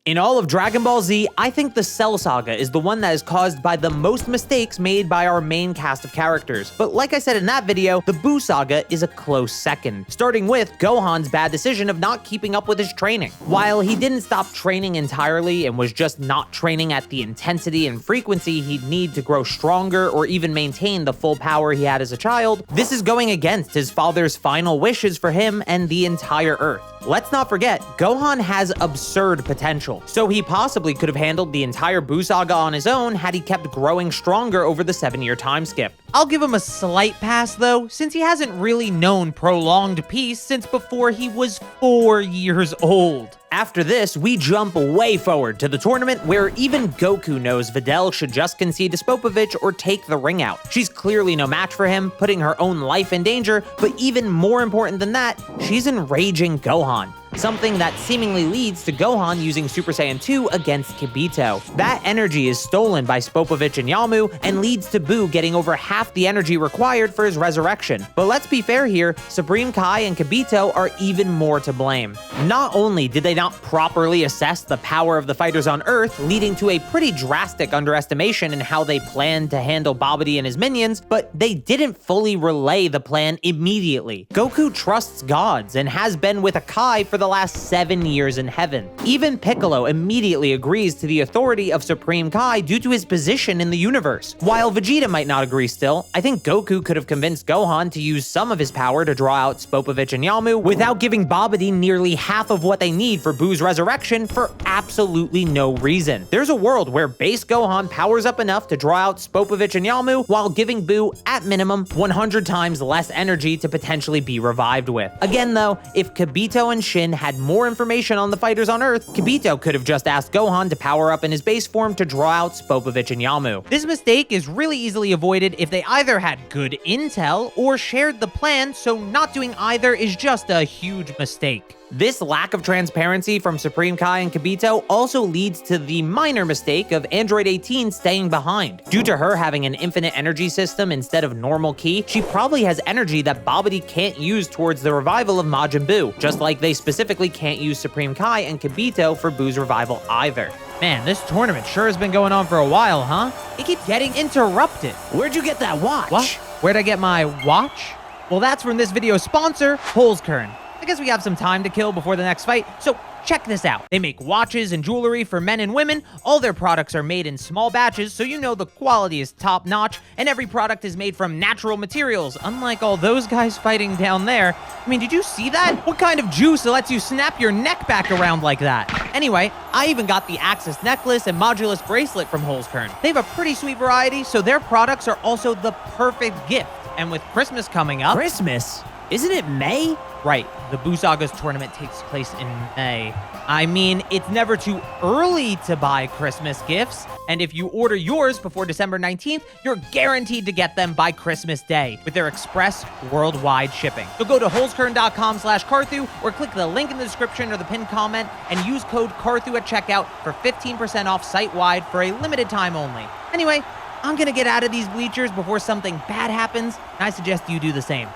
In all of Dragon Ball Z, I think the Cell Saga is the one that is caused by the most mistakes made by our main cast of characters. But like I said in that video, the Buu Saga is a close second, starting with Gohan's bad decision of not keeping up with his training. While he didn't stop training entirely and was just not training at the intensity and frequency he'd need to grow stronger or even maintain the full power he had as a child, this is going against his father's final wishes for him and the entire Earth. Let's not forget, Gohan has absurd potential, so he possibly could have handled the entire Buu Saga on his own had he kept growing stronger over the 7-year time skip. I'll give him a slight pass though, since he hasn't really known prolonged peace since before he was 4 years old. After this, we jump way forward to the tournament where even Goku knows Videl should just concede to Spopovich or take the ring out. She's clearly no match for him, putting her own life in danger, but even more important than that, she's enraging Gohan. Something that seemingly leads to Gohan using Super Saiyan 2 against Kibito. That energy is stolen by Spopovich and Yamu and leads to Buu getting over half the energy required for his resurrection. But let's be fair here, Supreme Kai and Kibito are even more to blame. Not only did they not properly assess the power of the fighters on Earth, leading to a pretty drastic underestimation in how they planned to handle Babidi and his minions, but they didn't fully relay the plan immediately. Goku trusts gods and has been with a Kai for the last 7 years in heaven. Even Piccolo immediately agrees to the authority of Supreme Kai due to his position in the universe. While Vegeta might not agree still, I think Goku could have convinced Gohan to use some of his power to draw out Spopovich and Yamu without giving Babidi nearly half of what they need for Buu's resurrection for absolutely no reason. There's a world where base Gohan powers up enough to draw out Spopovich and Yamu while giving Buu, at minimum, 100 times less energy to potentially be revived with. Again though, if Kibito and Shin had more information on the fighters on Earth, Kibito could have just asked Gohan to power up in his base form to draw out Spopovich and Yamu. This mistake is really easily avoided if they either had good intel or shared the plan, so not doing either is just a huge mistake. This lack of transparency from Supreme Kai and Kibito also leads to the minor mistake of Android 18 staying behind. Due to her having an infinite energy system instead of normal ki, she probably has energy that Babidi can't use towards the revival of Majin Buu, just like they specifically can't use Supreme Kai and Kibito for Buu's revival either. Man, this tournament sure has been going on for a while, huh? It keeps getting interrupted. Where'd you get that watch? What? Where'd I get my watch? Well, that's from this video's sponsor, Holzkern. I guess we have some time to kill before the next fight, so check this out. They make watches and jewelry for men and women. All their products are made in small batches, so you know the quality is top-notch, and every product is made from natural materials, unlike all those guys fighting down there. I mean, did you see that? What kind of juice lets you snap your neck back around like that? Anyway, I even got the Axis necklace and modulus bracelet from Holzkern. They have a pretty sweet variety, so their products are also the perfect gift. And with Christmas coming up... Christmas? Isn't it May? Right, the Buu Saga's tournament takes place in May. I mean, it's never too early to buy Christmas gifts, and if you order yours before December 19th, you're guaranteed to get them by Christmas Day with their express worldwide shipping. So go to holzkern.com/Carthu or click the link in the description or the pinned comment and use code Carthu at checkout for 15% off site-wide for a limited time only. Anyway, I'm gonna get out of these bleachers before something bad happens, and I suggest you do the same.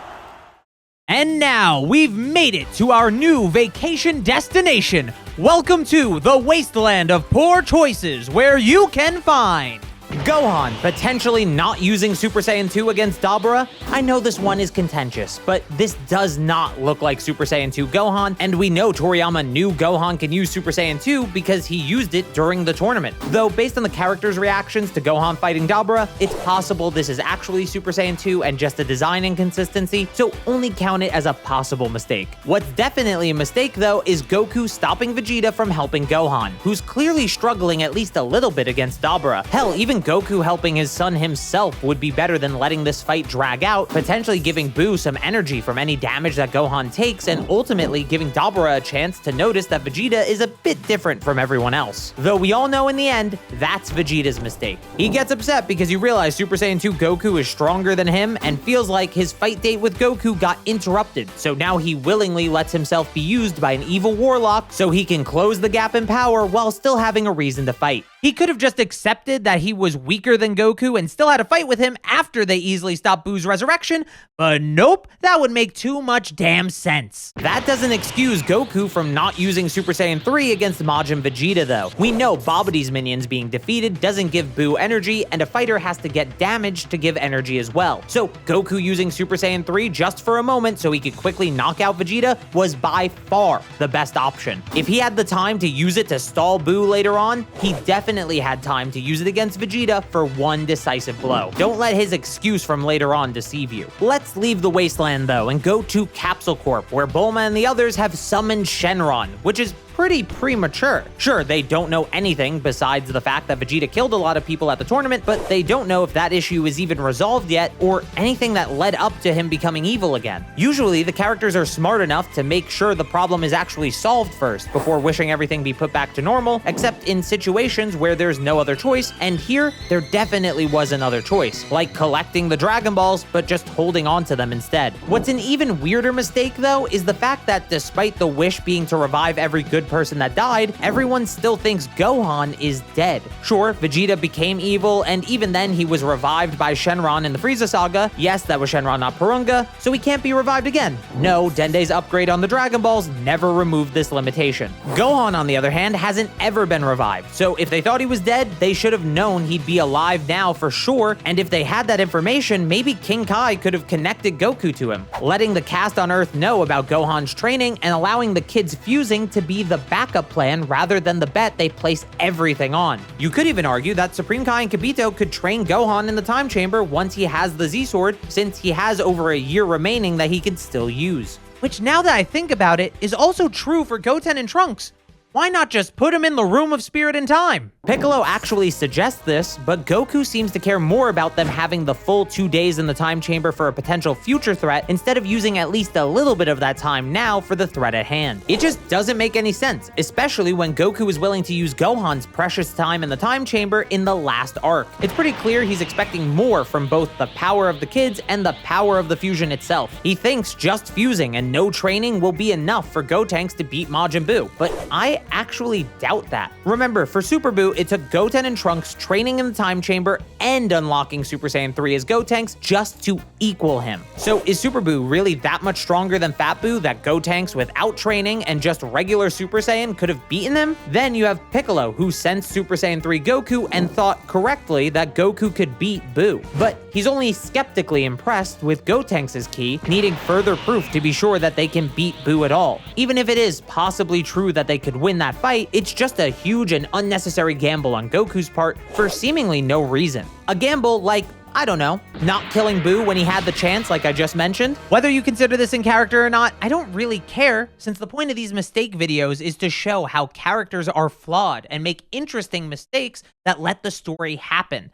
And now, we've made it to our new vacation destination. Welcome to the wasteland of poor choices, where you can find... Gohan potentially not using Super Saiyan 2 against Dabura. I know this one is contentious, but this does not look like Super Saiyan 2 Gohan, and we know Toriyama knew Gohan can use Super Saiyan 2 because he used it during the tournament. Though based on the characters' reactions to Gohan fighting Dabura, it's possible this is actually Super Saiyan 2 and just a design inconsistency, so only count it as a possible mistake. What's definitely a mistake though is Goku stopping Vegeta from helping Gohan, who's clearly struggling at least a little bit against Dabura. Hell, even Goku helping his son himself would be better than letting this fight drag out, potentially giving Buu some energy from any damage that Gohan takes, and ultimately giving Dabura a chance to notice that Vegeta is a bit different from everyone else. Though we all know in the end, that's Vegeta's mistake. He gets upset because he realizes Super Saiyan 2 Goku is stronger than him and feels like his fight date with Goku got interrupted, so now he willingly lets himself be used by an evil warlock so he can close the gap in power while still having a reason to fight. He could have just accepted that he was weaker than Goku and still had a fight with him after they easily stopped Buu's resurrection, but nope, that would make too much damn sense. That doesn't excuse Goku from not using Super Saiyan 3 against Majin Vegeta though. We know Babidi's minions being defeated doesn't give Buu energy, and a fighter has to get damaged to give energy as well. So Goku using Super Saiyan 3 just for a moment so he could quickly knock out Vegeta was by far the best option. If he had the time to use it to stall Buu later on, he definitely had time to use it against Vegeta for one decisive blow. Don't let his excuse from later on deceive you. Let's leave the wasteland though and go to Capsule Corp, where Bulma and the others have summoned Shenron, which is pretty premature. Sure, they don't know anything besides the fact that Vegeta killed a lot of people at the tournament, but they don't know if that issue is even resolved yet or anything that led up to him becoming evil again. Usually, the characters are smart enough to make sure the problem is actually solved first before wishing everything be put back to normal, except in situations where there's no other choice, and here, there definitely was another choice, like collecting the Dragon Balls, but just holding on to them instead. What's an even weirder mistake, though, is the fact that despite the wish being to revive every good person that died, everyone still thinks Gohan is dead. Sure, Vegeta became evil, and even then he was revived by Shenron in the Frieza saga. Yes, that was Shenron, not Porunga, so he can't be revived again. No, Dende's upgrade on the Dragon Balls never removed this limitation. Gohan, on the other hand, hasn't ever been revived, so if they thought he was dead, they should have known he'd be alive now for sure, and if they had that information, maybe King Kai could have connected Goku to him, letting the cast on Earth know about Gohan's training and allowing the kids fusing to be the backup plan rather than the bet they place everything on. You could even argue that Supreme Kai and Kibito could train Gohan in the time chamber once he has the Z-Sword, since he has over a year remaining that he can still use. Which, now that I think about it, is also true for Goten and Trunks. Why not just put him in the Room of Spirit and Time? Piccolo actually suggests this, but Goku seems to care more about them having the full 2 days in the time chamber for a potential future threat instead of using at least a little bit of that time now for the threat at hand. It just doesn't make any sense, especially when Goku is willing to use Gohan's precious time in the time chamber in the last arc. It's pretty clear he's expecting more from both the power of the kids and the power of the fusion itself. He thinks just fusing and no training will be enough for Gotenks to beat Majin Buu, but I actually doubt that. Remember, for Super Buu, it took Goten and Trunks training in the time chamber and unlocking Super Saiyan 3 as Gotenks just to equal him. So is Super Buu really that much stronger than Fat Buu that Gotenks without training and just regular Super Saiyan could have beaten him? Then you have Piccolo, who sensed Super Saiyan 3 Goku and thought correctly that Goku could beat Buu. But he's only skeptically impressed with Gotenks' ki, needing further proof to be sure that they can beat Buu at all. Even if it is possibly true that they could win that fight, it's just a huge and unnecessary gamble on Goku's part for seemingly no reason. A gamble like, I don't know, not killing Buu when he had the chance like I just mentioned. Whether you consider this in character or not, I don't really care, since the point of these mistake videos is to show how characters are flawed and make interesting mistakes that let the story happen.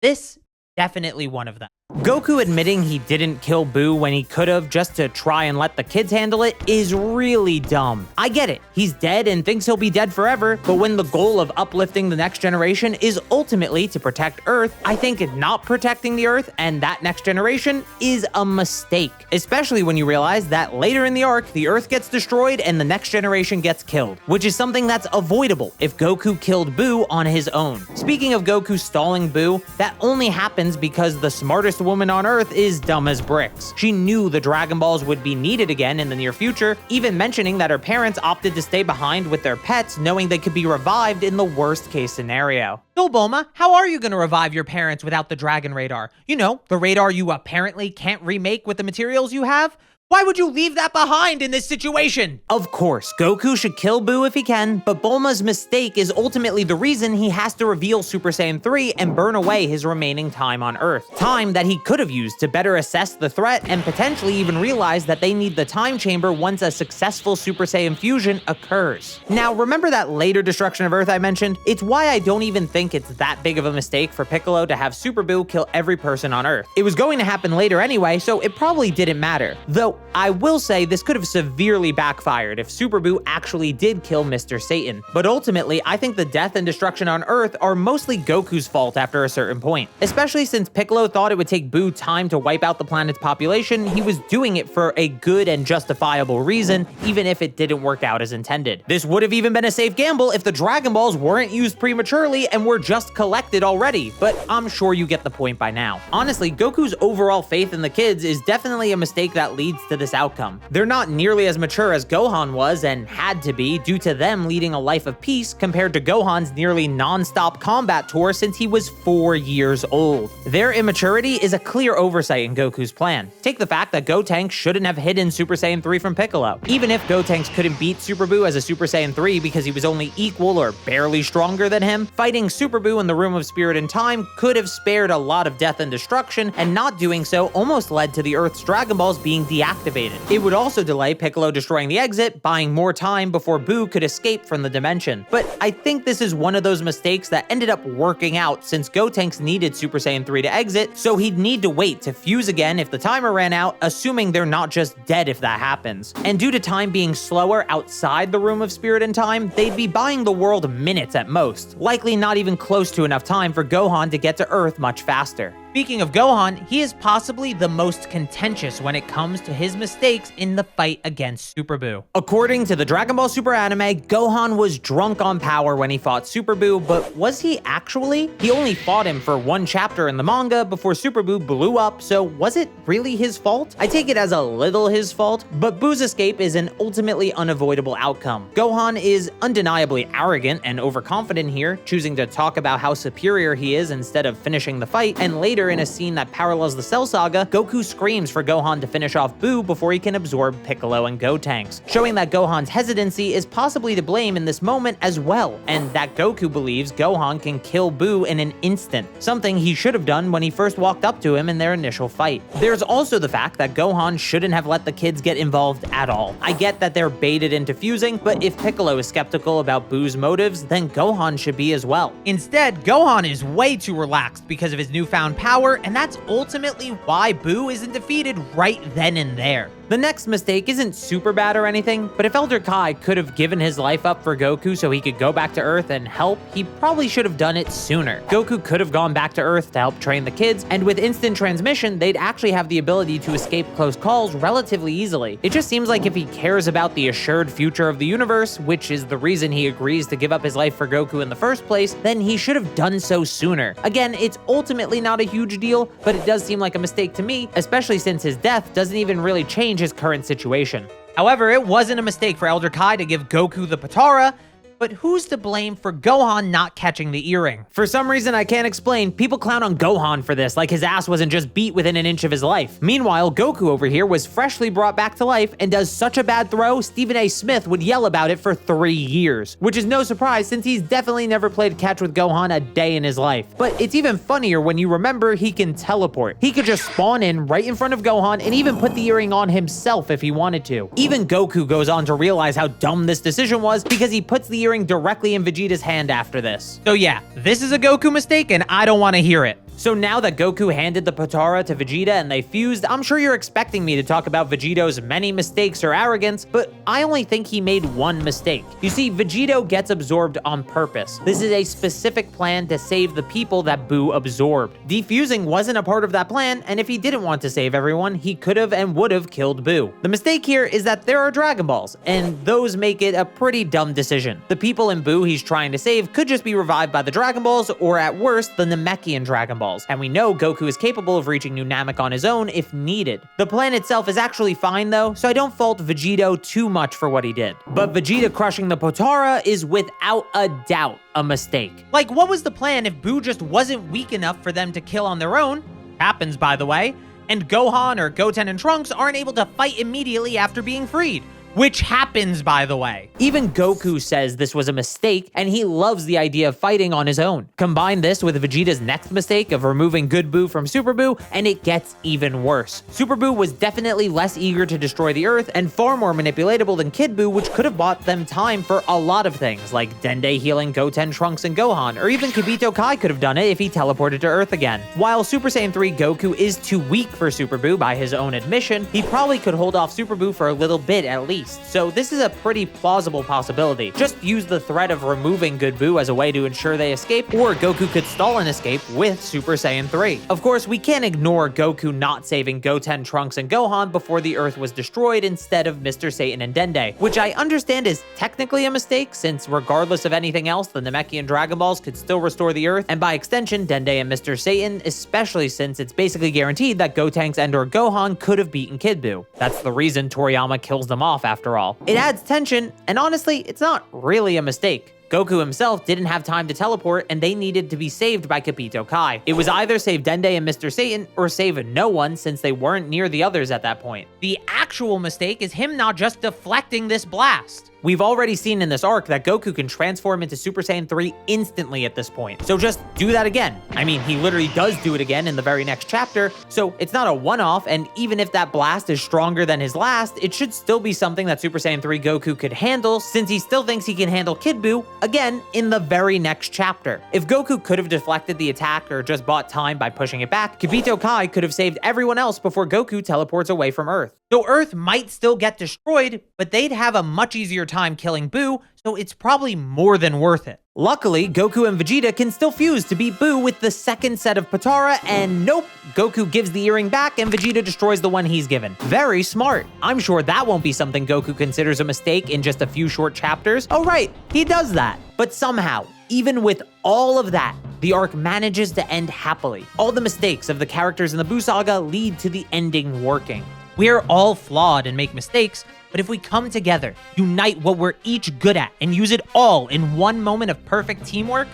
This definitely one of them. Goku admitting he didn't kill Buu when he could have just to try and let the kids handle it is really dumb. I get it, he's dead and thinks he'll be dead forever, but when the goal of uplifting the next generation is ultimately to protect Earth, I think not protecting the Earth and that next generation is a mistake. Especially when you realize that later in the arc, the Earth gets destroyed and the next generation gets killed, which is something that's avoidable if Goku killed Buu on his own. Speaking of Goku stalling Buu, that only happens because the smartest woman on Earth is dumb as bricks. She knew the Dragon Balls would be needed again in the near future, even mentioning that her parents opted to stay behind with their pets knowing they could be revived in the worst case scenario. So Bulma, how are you going to revive your parents without the Dragon Radar? You know, the radar you apparently can't remake with the materials you have? Why would you leave that behind in this situation? Of course, Goku should kill Buu if he can, but Bulma's mistake is ultimately the reason he has to reveal Super Saiyan 3 and burn away his remaining time on Earth. Time that he could have used to better assess the threat and potentially even realize that they need the time chamber once a successful Super Saiyan fusion occurs. Now, remember that later destruction of Earth I mentioned? It's why I don't even think it's that big of a mistake for Piccolo to have Super Buu kill every person on Earth. It was going to happen later anyway, so it probably didn't matter. Though, I will say this could have severely backfired if Super Buu actually did kill Mr. Satan, but ultimately I think the death and destruction on Earth are mostly Goku's fault after a certain point. Especially since Piccolo thought it would take Buu time to wipe out the planet's population, he was doing it for a good and justifiable reason, even if it didn't work out as intended. This would have even been a safe gamble if the Dragon Balls weren't used prematurely and were just collected already, but I'm sure you get the point by now. Honestly, Goku's overall faith in the kids is definitely a mistake that leads to this outcome. They're not nearly as mature as Gohan was and had to be due to them leading a life of peace compared to Gohan's nearly non-stop combat tour since he was 4 years old. Their immaturity is a clear oversight in Goku's plan. Take the fact that Gotenks shouldn't have hidden Super Saiyan 3 from Piccolo. Even if Gotenks couldn't beat Super Buu as a Super Saiyan 3 because he was only equal or barely stronger than him, fighting Super Buu in the Room of Spirit and Time could have spared a lot of death and destruction, and not doing so almost led to the Earth's Dragon Balls being deactivated. It would also delay Piccolo destroying the exit, buying more time before Buu could escape from the dimension. But I think this is one of those mistakes that ended up working out since Gotenks needed Super Saiyan 3 to exit, so he'd need to wait to fuse again if the timer ran out, assuming they're not just dead if that happens. And due to time being slower outside the Room of Spirit and Time, they'd be buying the world minutes at most, likely not even close to enough time for Gohan to get to Earth much faster. Speaking of Gohan, he is possibly the most contentious when it comes to his mistakes in the fight against Super Buu. According to the Dragon Ball Super anime, Gohan was drunk on power when he fought Super Buu, but was he actually? He only fought him for one chapter in the manga before Super Buu blew up, so was it really his fault? I take it as a little his fault, but Buu's escape is an ultimately unavoidable outcome. Gohan is undeniably arrogant and overconfident here, choosing to talk about how superior he is instead of finishing the fight, and later in a scene that parallels the Cell Saga, Goku screams for Gohan to finish off Buu before he can absorb Piccolo and Gotenks, showing that Gohan's hesitancy is possibly to blame in this moment as well, and that Goku believes Gohan can kill Buu in an instant, something he should have done when he first walked up to him in their initial fight. There's also the fact that Gohan shouldn't have let the kids get involved at all. I get that they're baited into fusing, but if Piccolo is skeptical about Buu's motives, then Gohan should be as well. Instead, Gohan is way too relaxed because of his newfound power, and that's ultimately why Buu isn't defeated right then and there. The next mistake isn't super bad or anything, but if Elder Kai could have given his life up for Goku so he could go back to Earth and help, he probably should have done it sooner. Goku could have gone back to Earth to help train the kids, and with instant transmission, they'd actually have the ability to escape close calls relatively easily. It just seems like if he cares about the assured future of the universe, which is the reason he agrees to give up his life for Goku in the first place, then he should have done so sooner. Again, it's ultimately not a huge deal, but it does seem like a mistake to me, especially since his death doesn't even really change his current situation. However, it wasn't a mistake for Elder Kai to give Goku the Potara, but who's to blame for Gohan not catching the earring? For some reason I can't explain, people clown on Gohan for this, like his ass wasn't just beat within an inch of his life. Meanwhile, Goku over here was freshly brought back to life and does such a bad throw, Stephen A. Smith would yell about it for 3 years. Which is no surprise since he's definitely never played catch with Gohan a day in his life. But it's even funnier when you remember he can teleport. He could just spawn in right in front of Gohan and even put the earring on himself if he wanted to. Even Goku goes on to realize how dumb this decision was because he puts the earring directly in Vegeta's hand after this. So yeah, this is a Goku mistake and I don't want to hear it. So now that Goku handed the Potara to Vegeta and they fused, I'm sure you're expecting me to talk about Vegito's many mistakes or arrogance, but I only think he made one mistake. You see, Vegito gets absorbed on purpose. This is a specific plan to save the people that Buu absorbed. Defusing wasn't a part of that plan, and if he didn't want to save everyone, he could have and would have killed Buu. The mistake here is that there are Dragon Balls, and those make it a pretty dumb decision. The people in Buu he's trying to save could just be revived by the Dragon Balls, or at worst, the Namekian Dragon Balls. And we know Goku is capable of reaching New Namek on his own if needed. The plan itself is actually fine though, so I don't fault Vegito too much for what he did. But Vegeta crushing the Potara is without a doubt a mistake. Like, what was the plan if Buu just wasn't weak enough for them to kill on their own? Happens, by the way. And Gohan or Goten and Trunks aren't able to fight immediately after being freed. which happens, by the way. Even Goku says this was a mistake, and he loves the idea of fighting on his own. Combine this with Vegeta's next mistake of removing Good Buu from Super Buu, and it gets even worse. Super Buu was definitely less eager to destroy the Earth and far more manipulatable than Kid Buu, which could have bought them time for a lot of things, like Dende healing Goten, Trunks, and Gohan, or even Kibito Kai could have done it if he teleported to Earth again. While Super Saiyan 3 Goku is too weak for Super Buu by his own admission, he probably could hold off Super Buu for a little bit at least, so this is a pretty plausible possibility. Just use the threat of removing Good Buu as a way to ensure they escape, or Goku could stall an escape with Super Saiyan 3. Of course, we can't ignore Goku not saving Goten, Trunks, and Gohan before the Earth was destroyed instead of Mr. Satan and Dende, which I understand is technically a mistake, since regardless of anything else, the Namekian Dragon Balls could still restore the Earth, and by extension, Dende and Mr. Satan, especially since it's basically guaranteed that Gotenks and/or Gohan could have beaten Kid Buu. That's the reason Toriyama kills them off after all. It adds tension, and honestly, it's not really a mistake. Goku himself didn't have time to teleport, and they needed to be saved by Kibito Kai. It was either save Dende and Mr. Satan, or save no one, since they weren't near the others at that point. The actual mistake is him not just deflecting this blast. We've already seen in this arc that Goku can transform into Super Saiyan 3 instantly at this point, so just do that again. I mean, he literally does do it again in the very next chapter, so it's not a one-off, and even if that blast is stronger than his last, it should still be something that Super Saiyan 3 Goku could handle, since he still thinks he can handle Kid Buu, again, in the very next chapter. If Goku could have deflected the attack or just bought time by pushing it back, Kibito Kai could have saved everyone else before Goku teleports away from Earth. So Earth might still get destroyed, but they'd have a much easier time killing Buu, so it's probably more than worth it. Luckily, Goku and Vegeta can still fuse to beat Buu with the second set of Potara, and nope, Goku gives the earring back and Vegeta destroys the one he's given. Very smart. I'm sure that won't be something Goku considers a mistake in just a few short chapters. Oh right, he does that. But somehow, even with all of that, the arc manages to end happily. All the mistakes of the characters in the Buu Saga lead to the ending working. We're all flawed and make mistakes, but if we come together, unite what we're each good at, and use it all in one moment of perfect teamwork,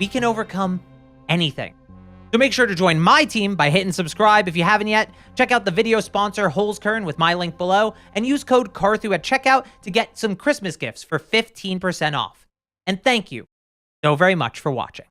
we can overcome anything. So make sure to join my team by hitting subscribe if you haven't yet. Check out the video sponsor Holzkern with my link below, and use code KARTHU at checkout to get some Christmas gifts for 15% off. And thank you so very much for watching.